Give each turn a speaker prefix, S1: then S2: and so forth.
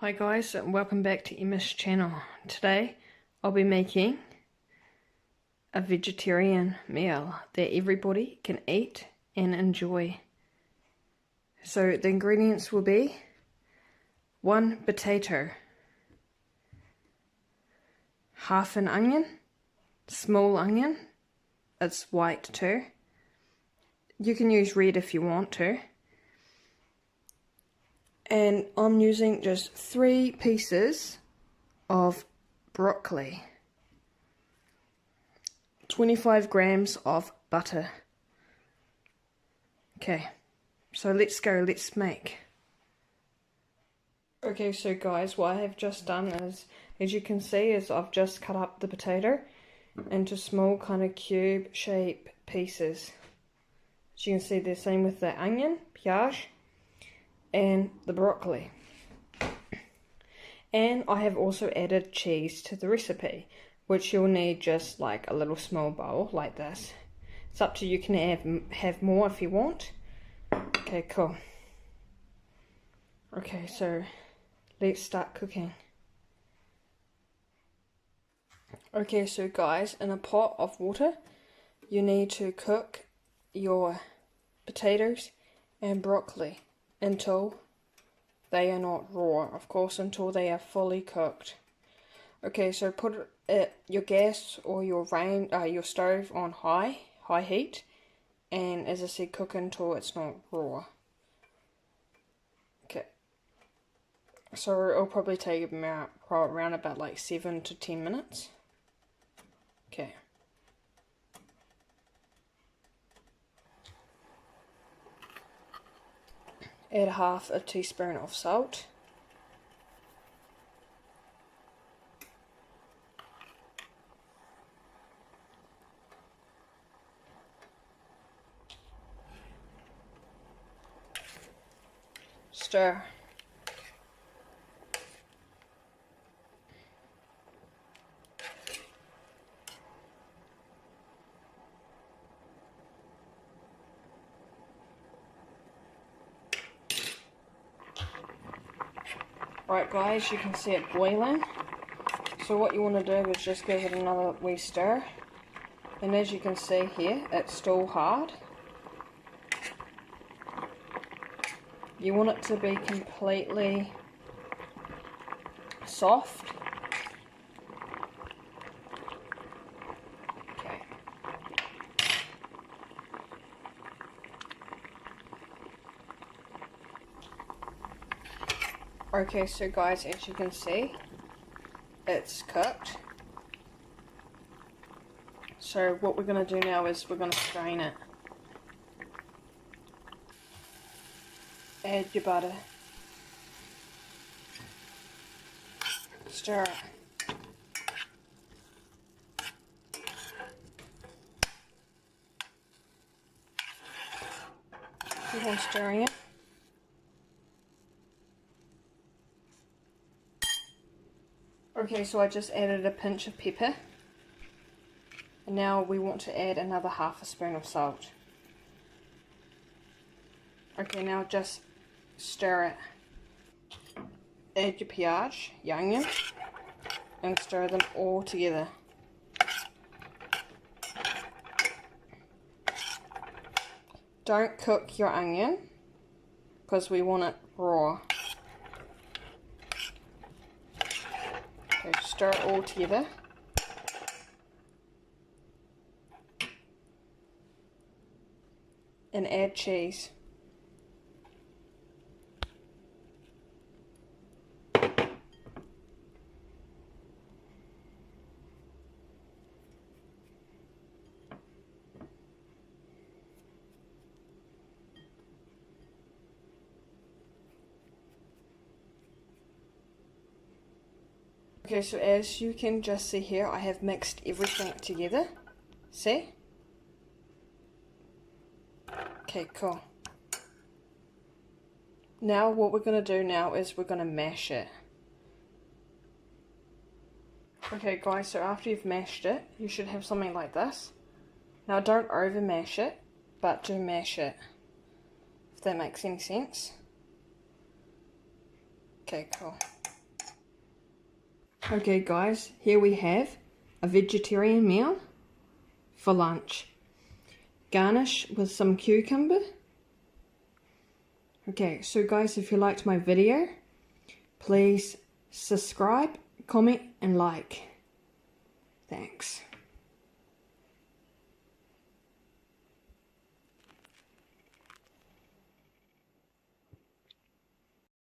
S1: Hi guys, and welcome back to Emma's channel. Today I'll be making a vegetarian meal that everybody can eat and enjoy. So the ingredients will be 1 potato, half an onion, small onion, it's white too. You can use red if you want to. And I'm using just 3 pieces of broccoli, 25 grams of butter. Okay, so let's go, let's make. Okay, so guys, what I have just done is, as you can see, is I've just cut up the potato into small kind of cube shape pieces. As you can see, the same with the onion, piage, and the broccoli. And I have also added cheese to the recipe, which you'll need just like a little small bowl like this. It's up to you, can have more if you want. Okay, cool. Okay, so let's start cooking. Okay, so guys, in a pot of water, you need to cook your potatoes and broccoli until they are not raw, of course, until they are fully cooked. Okay, so put your gas or your stove on high heat, and as I said, cook until it's not raw. Okay, so it'll probably take around about like 7 to 10 minutes. Okay. Add half a teaspoon of salt. Stir. Right guys, you can see it boiling. So what you want to do is just give it another wee stir. And as you can see here, it's still hard. You want it to be completely soft. Okay. Okay, so guys, as you can see, it's cooked. So what we're going to do now is we're going to strain it. Add your butter. Stir it. Keep on stirring it. Okay, so I just added a pinch of pepper. And now we want to add another half a spoon of salt. Okay, now just stir it. Add your piage, your onion, and stir them all together. Don't cook your onion because we want it raw. Okay, stir it all together. And add cheese. Okay, so as you can just see here, I have mixed everything together. See? Okay, cool. Now what we're going to do now is we're going to mash it. Okay guys, so after you've mashed it, you should have something like this. Now don't over mash it, but do mash it. If that makes any sense. Okay, cool. Okay guys, here we have a vegetarian meal for lunch. Garnish with some cucumber. Okay, so guys, if you liked my video, please subscribe, comment and like. Thanks.